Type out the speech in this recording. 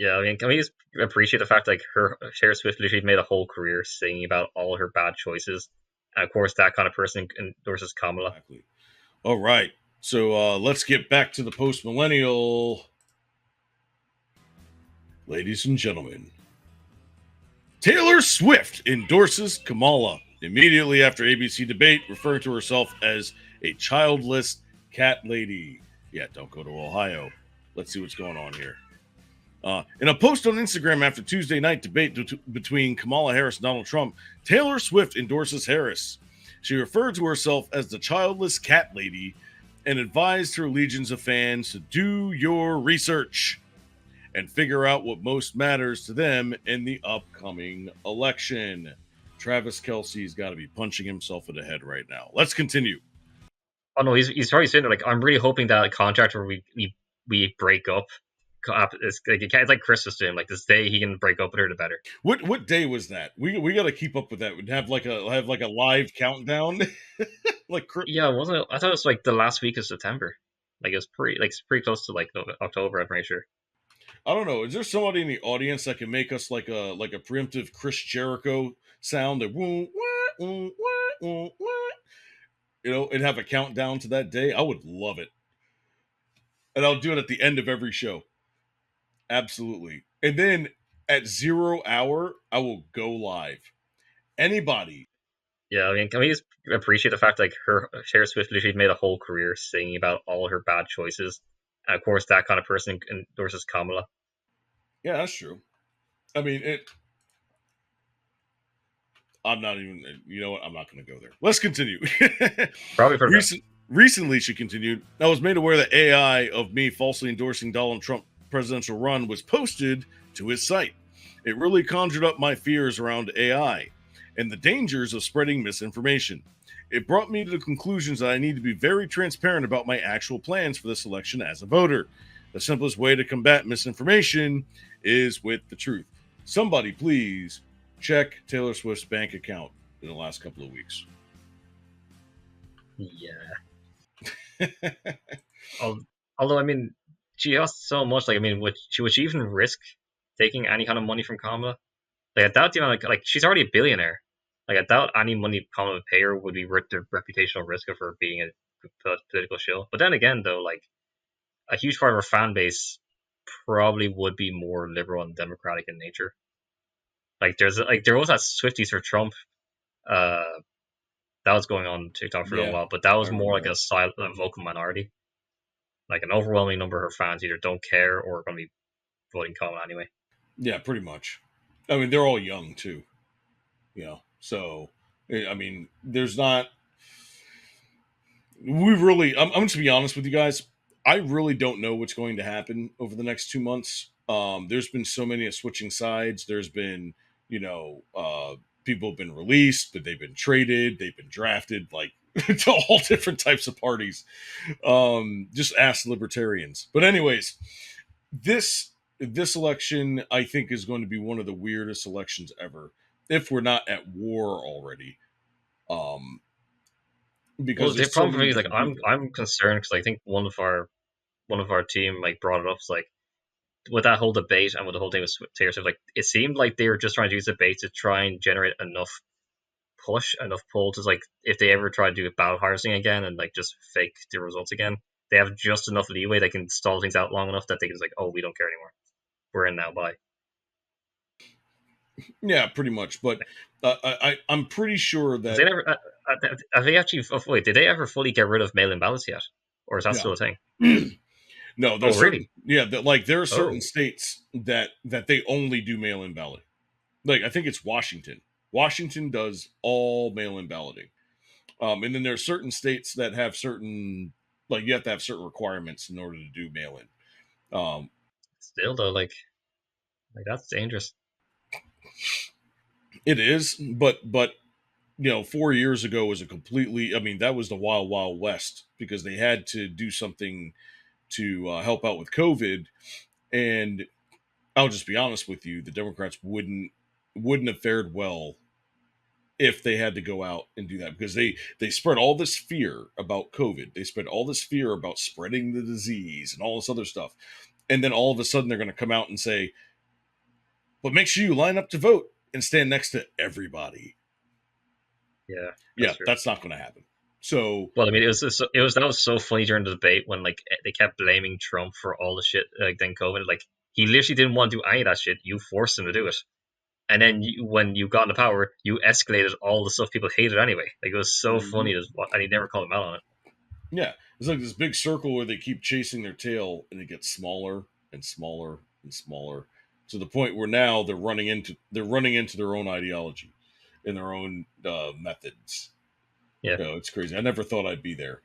Yeah, I mean, can we just appreciate the fact like her Taylor Swift literally made a whole career singing about all her bad choices, and of course that kind of person endorses Kamala. Exactly. All right. So let's get back to the post millennial. Ladies and gentlemen, Taylor Swift endorses Kamala immediately after ABC debate, referring to herself as a childless cat lady. Yeah, don't go to Ohio. Let's see what's going on here. In a post on Instagram after Tuesday night debate between Kamala Harris and Donald Trump, Taylor Swift endorses Harris. She referred to herself as the childless cat lady and advised her legions of fans to do your research and figure out what most matters to them in the upcoming election. Travis Kelce's got to be punching himself in the head right now. Let's continue. Oh no, he's probably saying like I'm really hoping that contract where we break up. It's like Christmas to him. Like this day he can break up with her, the better. What day was that? We got to keep up with that. We'd have like a live countdown, like Yeah, wasn't it? I thought it was like the last week of September. Like it's pretty close to like October. I'm pretty sure. I don't know. Is there somebody in the audience that can make us like a preemptive Chris Jericho sound that woo, wah, woo, wah, woo, wah, and have a countdown to that day? I would love it, and I'll do it at the end of every show. Absolutely. And then at 0 hour, I will go live. Anybody. Yeah, I mean, can we just appreciate the fact like her Taylor Swift literally made a whole career singing about all her bad choices, and of course that kind of person endorses Kamala. Yeah, that's true. I mean, I'm not even. You know what? I'm not going to go there. Let's continue. Probably for the best. Recently, she continued, I was made aware that AI of me falsely endorsing Donald Trump presidential run was posted to his site. It really conjured up my fears around AI and the dangers of spreading misinformation. It brought me to the conclusions that I need to be very transparent about my actual plans for this election as a voter. The simplest way to combat misinformation is with the truth. Somebody, please check Taylor Swift's bank account in the last couple of weeks. Yeah. Although I mean, she lost so much. Like I mean, would she even risk taking any kind of money from Kamala? Like I doubt you know like she's already a billionaire. Like I doubt any money Kamala would pay her would be worth the reputational risk of her being a political shill. But then again, though, like a huge part of her fan base probably would be more liberal and democratic in nature. There was that Swifties for Trump uh that was going on TikTok for a little Yeah, while, but that I was more remember like that. a silent vocal minority. Like an overwhelming number of her fans either don't care or are going to be voting Kamala anyway. Yeah, pretty much. I mean, they're all young too, So, I mean, there's not. We really. I'm just to be honest with you guys. I really don't know what's going to happen over the next 2 months. There's been so many switching sides. There's been, you know, people have been released, but they've been traded, they've been drafted, like to all different types of parties. Just ask libertarians. But anyways, this this election I think is going to be one of the weirdest elections ever, if we're not at war already. Um, Well, because the there's so problem for many me is like different I'm people. I'm concerned because I think one of our team like brought it up. It's like with that whole debate and with the whole thing with Taylor Swift, like it seemed like they were just trying to use debate to try and generate enough push, enough pull to like if they ever try to do ballot harvesting again and like just fake the results again, they have just enough leeway they can stall things out long enough that they can just like, oh, we don't care anymore. We're in now. Bye. Yeah, pretty much. But I'm pretty sure Because that they never have they actually. Oh, wait, did they ever fully get rid of mail-in ballots yet, or is that yeah. still a thing? No, Oh, there's certain really? like there are certain Oh, states that they only do mail-in ballot. Like I think it's Washington. Washington does all mail-in balloting. And then there are certain states that have certain like you have to have certain requirements in order to do mail-in. Um, still though, like that's dangerous. it is, but 4 years ago was a completely. I mean, that was the wild wild west because they had to do something to help out with COVID, and I'll just be honest with you, the Democrats wouldn't have fared well if they had to go out and do that because they spread all this fear about COVID. They spread all this fear about spreading the disease and all this other stuff. And then all of a sudden they're going to come out and say, but make sure you line up to vote and stand next to everybody. Yeah, Yeah, that's true. that's not going to happen. So Well, I mean, that was so funny during the debate when like they kept blaming Trump for all the shit like then COVID. Like he literally didn't want to do any of that shit. You forced him to do it, and then when you got into power, you escalated all the stuff people hated anyway. Like it was so funny, and he never called him out on it. yeah, it's like this big circle where they keep chasing their tail, and it gets smaller and smaller and smaller to the point where now they're running into their own ideology and their own methods. Yeah, It's crazy. I never thought I'd be there.